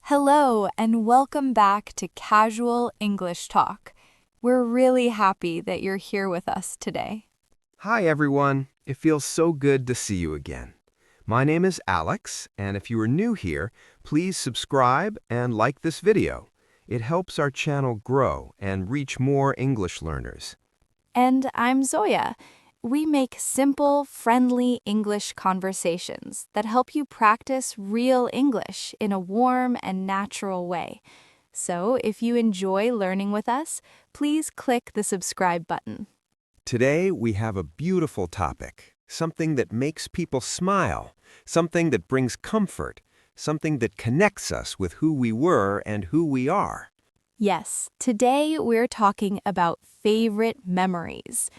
Hello, and welcome back to Casual English Talk. We're really happy that you're here with us today. Hi, everyone. It feels so good to see you again. My name is Alex, and if you are new here, please subscribe and like this video. It helps our channel grow and reach more English learners. And I'm Zoya. We make simple, friendly English conversations that help you practice real English in a warm and natural way. So if you enjoy learning with us, please click the subscribe button. Today, we have a beautiful topic, something that makes people smile, something that brings comfort, something that connects us with who we were and who we are. Yes, today we're talking about favorite memories.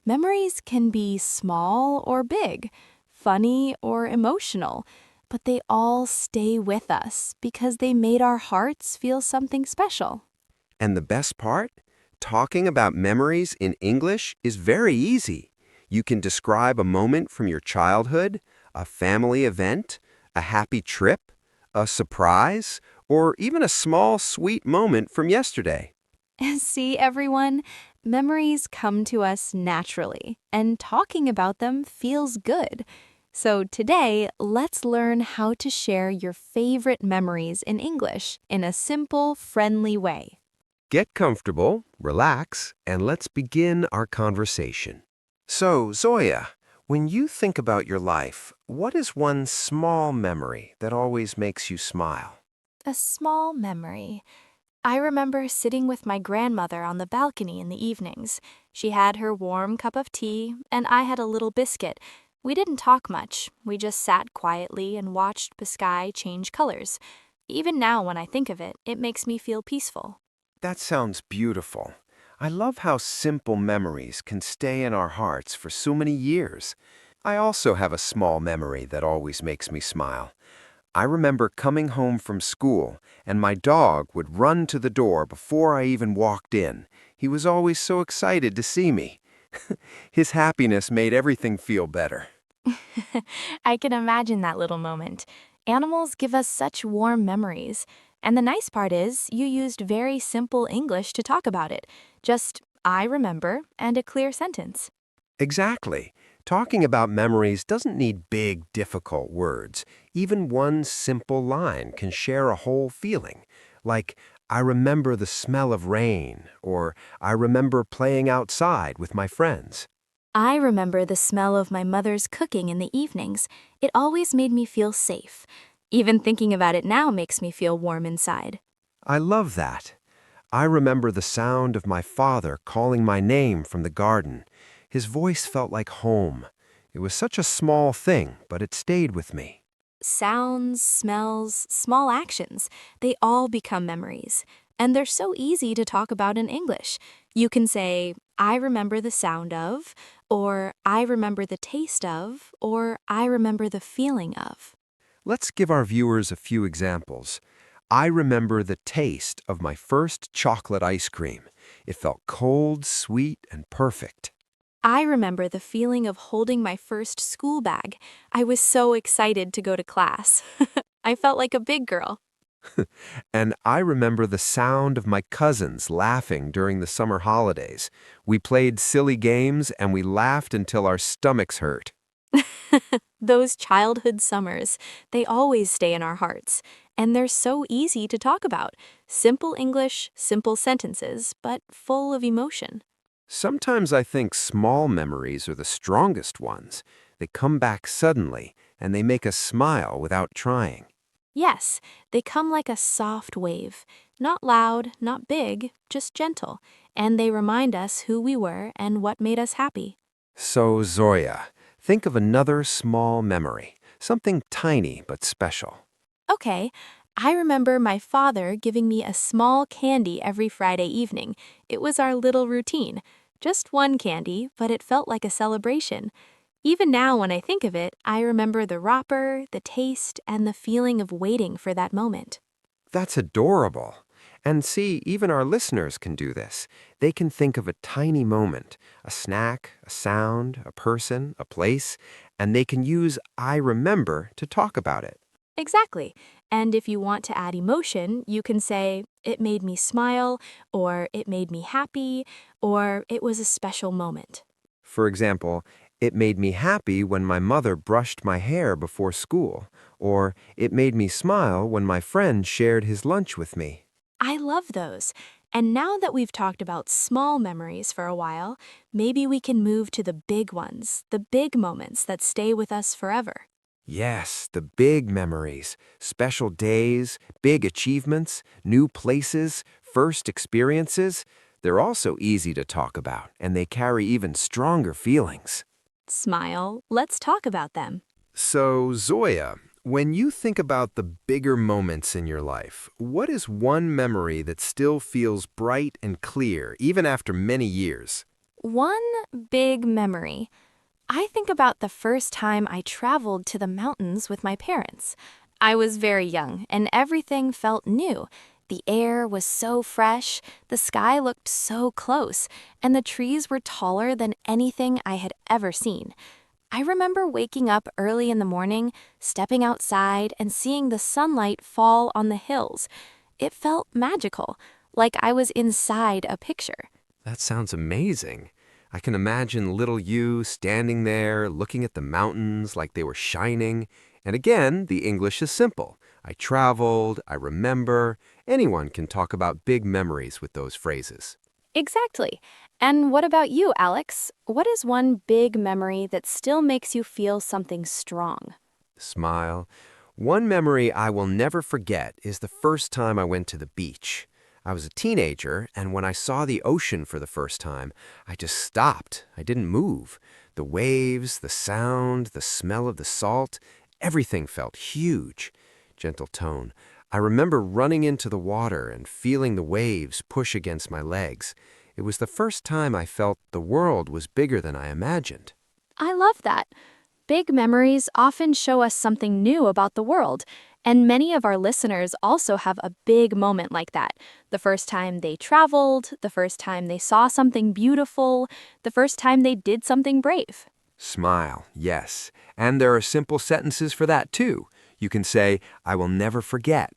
Memories can be small or big, funny or emotional, but they all stay with us because they made our hearts feel something special. And the best part? Talking about memories in English is very easy. You can describe a moment from your childhood, a family event, a happy trip, a surprise, or even a small, sweet moment from yesterday. See, everyone, memories come to us naturally, and talking about them feels good. So today, let's learn how to share your favorite memories in English in a simple, friendly way. Get comfortable, relax, and let's begin our conversation. So, Zoya, when you think about your life, what is one small memory that always makes you smile? A small memory. I remember sitting with my grandmother on the balcony in the evenings. She had her warm cup of tea, and I had a little biscuit. We didn't talk much. We just sat quietly and watched the sky change colors. Even now, when I think of it, it makes me feel peaceful. That sounds beautiful. I love how simple memories can stay in our hearts for so many years. I also have a small memory that always makes me smile. I remember coming home from school, and my dog would run to the door before I even walked in. He was always so excited to see me. His happiness made everything feel better. I can imagine that little moment. Animals give us such warm memories. And the nice part is, you used very simple English to talk about it. Just, I remember, and a clear sentence. Exactly. Talking about memories doesn't need big, difficult words. Even one simple line can share a whole feeling. Like, I remember the smell of rain, or I remember playing outside with my friends. I remember the smell of my mother's cooking in the evenings. It always made me feel safe. Even thinking about it now makes me feel warm inside. I love that. I remember the sound of my father calling my name from the garden. His voice felt like home. It was such a small thing, but it stayed with me. Sounds, smells, small actions, they all become memories. And they're so easy to talk about in English. You can say, I remember the sound of, or I remember the taste of, or I remember the feeling of. Let's give our viewers a few examples. I remember the taste of my first chocolate ice cream. It felt cold, sweet, and perfect. I remember the feeling of holding my first school bag. I was so excited to go to class. I felt like a big girl. And I remember the sound of my cousins laughing during the summer holidays. We played silly games and we laughed until our stomachs hurt. Those childhood summers, they always stay in our hearts. And they're so easy to talk about. Simple English, simple sentences, but full of emotion. Sometimes I think small memories are the strongest ones. They come back suddenly and they make us smile without trying. Yes, they come like a soft wave. Not loud, not big, just gentle. And they remind us who we were and what made us happy. So, Zoya, think of another small memory, something tiny but special. Okay, I remember my father giving me a small candy every Friday evening. It was our little routine. Just one candy, but it felt like a celebration. Even now, when I think of it, I remember the wrapper, the taste, and the feeling of waiting for that moment. That's adorable. And see, even our listeners can do this. They can think of a tiny moment, a snack, a sound, a person, a place, and they can use I remember to talk about it. Exactly. And if you want to add emotion, you can say, it made me smile, or it made me happy, or it was a special moment. For example, it made me happy when my mother brushed my hair before school, or it made me smile when my friend shared his lunch with me. I love those. And now that we've talked about small memories for a while, maybe we can move to the big ones, the big moments that stay with us forever. Yes, the big memories, special days, big achievements, new places, first experiences. They're also easy to talk about, and they carry even stronger feelings. Smile, let's talk about them. So, Zoya, when you think about the bigger moments in your life, what is one memory that still feels bright and clear, even after many years? One big memory. I think about the first time I traveled to the mountains with my parents. I was very young, and everything felt new. The air was so fresh, the sky looked so close, and the trees were taller than anything I had ever seen. I remember waking up early in the morning, stepping outside, and seeing the sunlight fall on the hills. It felt magical, like I was inside a picture. That sounds amazing. I can imagine little you standing there, looking at the mountains like they were shining. And again, the English is simple. I traveled, I remember. Anyone can talk about big memories with those phrases. Exactly. And what about you, Alex? What is one big memory that still makes you feel something strong? Smile. One memory I will never forget is the first time I went to the beach. I was a teenager, and when I saw the ocean for the first time, I just stopped. I didn't move. The waves, the sound, the smell of the salt, everything felt huge. Gentle tone. I remember running into the water and feeling the waves push against my legs. It was the first time I felt the world was bigger than I imagined. I love that. Big memories often show us something new about the world, and many of our listeners also have a big moment like that. The first time they traveled, the first time they saw something beautiful, the first time they did something brave. Smile, yes. And there are simple sentences for that too. You can say, I will never forget.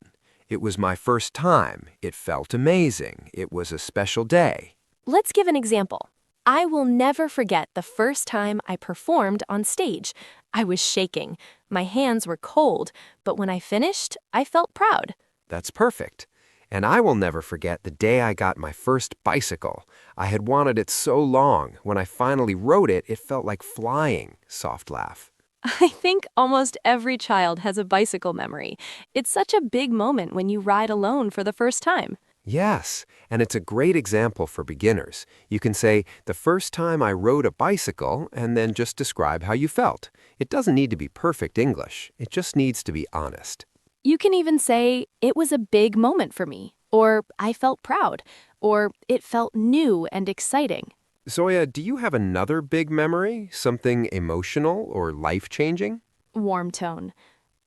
It was my first time. It felt amazing. It was a special day. Let's give an example. I will never forget the first time I performed on stage. I was shaking. My hands were cold, but when I finished, I felt proud. That's perfect. And I will never forget the day I got my first bicycle. I had wanted it so long. When I finally rode it, it felt like flying. Soft laugh. I think almost every child has a bicycle memory. It's such a big moment when you ride alone for the first time. Yes, and it's a great example for beginners. You can say, the first time I rode a bicycle, and then just describe how you felt. It doesn't need to be perfect English. It just needs to be honest. You can even say, it was a big moment for me, or I felt proud, or it felt new and exciting. Zoya, do you have another big memory? Something emotional or life-changing? Warm tone.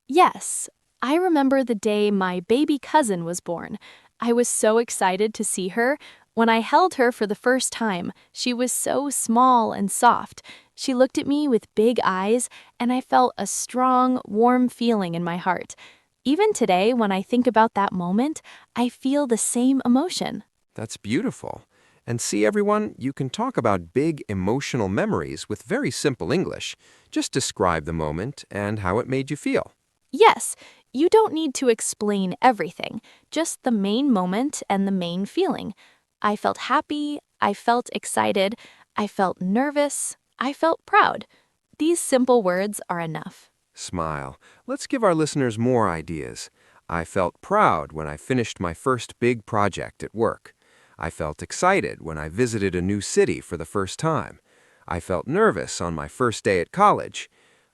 Yes, I remember the day my baby cousin was born. I was so excited to see her. When I held her for the first time, she was so small and soft. She looked at me with big eyes, and I felt a strong, warm feeling in my heart. Even today, when I think about that moment, I feel the same emotion. That's beautiful. And see, everyone, you can talk about big emotional memories with very simple English. Just describe the moment and how it made you feel. Yes, you don't need to explain everything, just the main moment and the main feeling. I felt happy, I felt excited, I felt nervous, I felt proud. These simple words are enough. Smile. Let's give our listeners more ideas. I felt proud when I finished my first big project at work. I felt excited when I visited a new city for the first time. I felt nervous on my first day at college.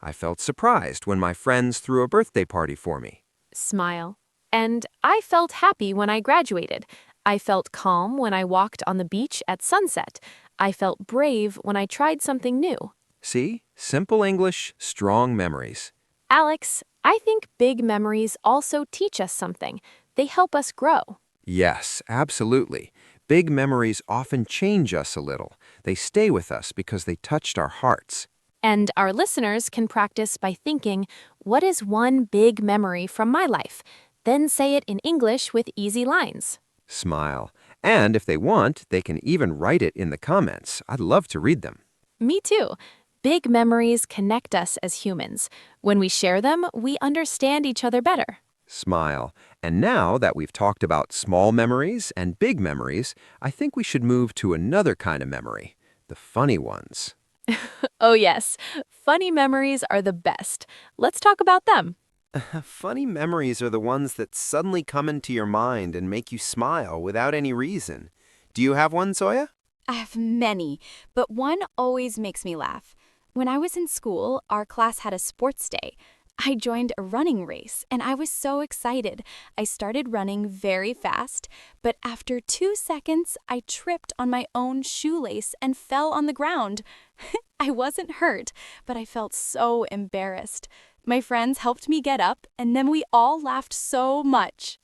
I felt surprised when my friends threw a birthday party for me. Smile. And I felt happy when I graduated. I felt calm when I walked on the beach at sunset. I felt brave when I tried something new. See? Simple English, strong memories. Alex, I think big memories also teach us something. They help us grow. Yes, absolutely. Big memories often change us a little. They stay with us because they touched our hearts. And our listeners can practice by thinking, what is one big memory from my life? Then say it in English with easy lines. Smile. And if they want, they can even write it in the comments. I'd love to read them. Me too. Big memories connect us as humans. When we share them, we understand each other better. Smile. And now that we've talked about small memories and big memories, I think we should move to another kind of memory, the funny ones. Oh, yes. Funny memories are the best. Let's talk about them. Funny memories are the ones that suddenly come into your mind and make you smile without any reason. Do you have one, Zoya? I have many, but one always makes me laugh. When I was in school, our class had a sports day. I joined a running race, and I was so excited. I started running very fast, but after 2 seconds, I tripped on my own shoelace and fell on the ground. I wasn't hurt, but I felt so embarrassed. My friends helped me get up, and then we all laughed so much.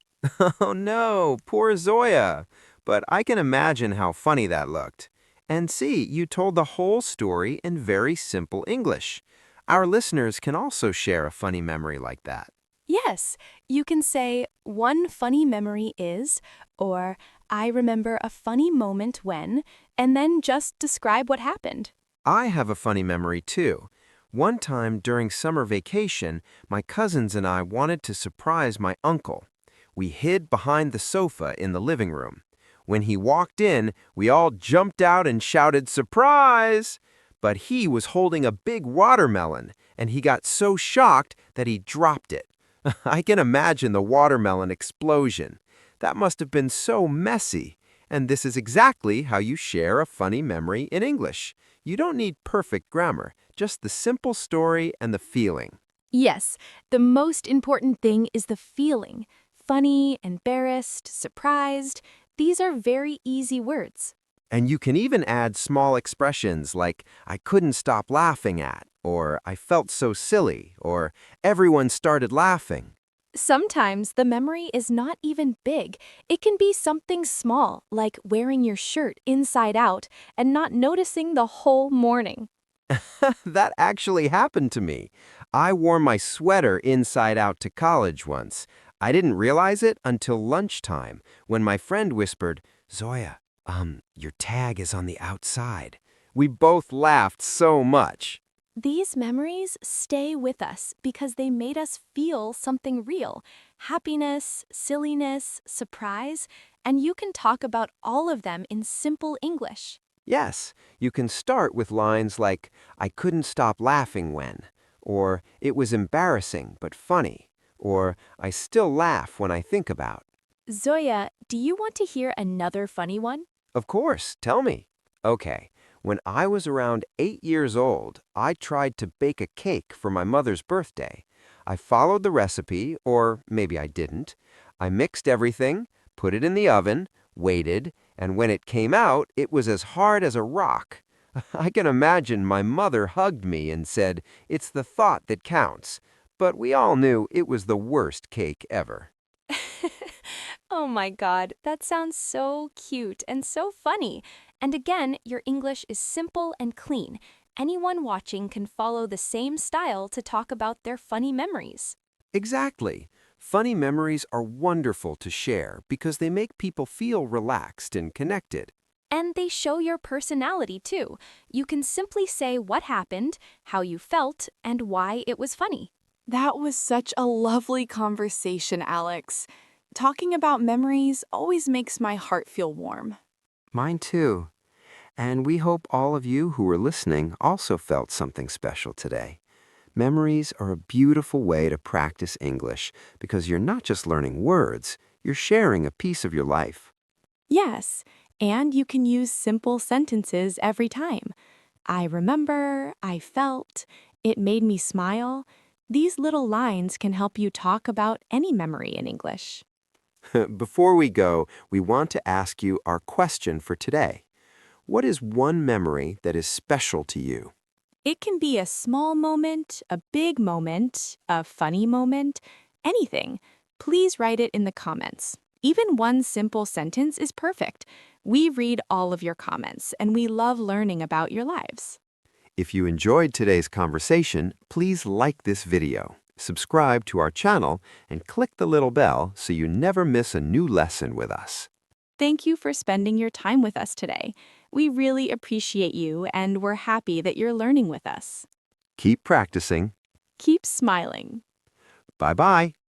Oh no, poor Zoya. But I can imagine how funny that looked. And see, you told the whole story in very simple English. Our listeners can also share a funny memory like that. Yes, you can say, one funny memory is, or I remember a funny moment when, and then just describe what happened. I have a funny memory too. One time during summer vacation, my cousins and I wanted to surprise my uncle. We hid behind the sofa in the living room. When he walked in, we all jumped out and shouted, "Surprise!" But he was holding a big watermelon, and he got so shocked that he dropped it. I can imagine the watermelon explosion. That must have been so messy. And this is exactly how you share a funny memory in English. You don't need perfect grammar, just the simple story and the feeling. Yes, the most important thing is the feeling. Funny, embarrassed, surprised. These are very easy words. And you can even add small expressions like, I couldn't stop laughing at, or I felt so silly, or everyone started laughing. Sometimes the memory is not even big. It can be something small, like wearing your shirt inside out and not noticing the whole morning. That actually happened to me. I wore my sweater inside out to college once. I didn't realize it until lunchtime when my friend whispered, Zoya, your tag is on the outside. We both laughed so much. These memories stay with us because they made us feel something real. Happiness, silliness, surprise, and you can talk about all of them in simple English. Yes, you can start with lines like, I couldn't stop laughing when, or it was embarrassing but funny, or I still laugh when I think about. Zoya, do you want to hear another funny one? Of course, tell me. Okay, when I was around 8 years old, I tried to bake a cake for my mother's birthday. I followed the recipe, or maybe I didn't. I mixed everything, put it in the oven, waited, and when it came out, it was as hard as a rock. I can imagine my mother hugged me and said, it's the thought that counts. But we all knew it was the worst cake ever. Oh my God, that sounds so cute and so funny. And again, your English is simple and clean. Anyone watching can follow the same style to talk about their funny memories. Exactly. Funny memories are wonderful to share because they make people feel relaxed and connected. And they show your personality too. You can simply say what happened, how you felt, and why it was funny. That was such a lovely conversation, Alex. Talking about memories always makes my heart feel warm. Mine too. And we hope all of you who are listening also felt something special today. Memories are a beautiful way to practice English because you're not just learning words, you're sharing a piece of your life. Yes, and you can use simple sentences every time. I remember, I felt, it made me smile. These little lines can help you talk about any memory in English. Before we go, we want to ask you our question for today. What is one memory that is special to you? It can be a small moment, a big moment, a funny moment, anything. Please write it in the comments. Even one simple sentence is perfect. We read all of your comments, and we love learning about your lives. If you enjoyed today's conversation, please like this video, subscribe to our channel, and click the little bell so you never miss a new lesson with us. Thank you for spending your time with us today. We really appreciate you, and we're happy that you're learning with us. Keep practicing. Keep smiling. Bye-bye.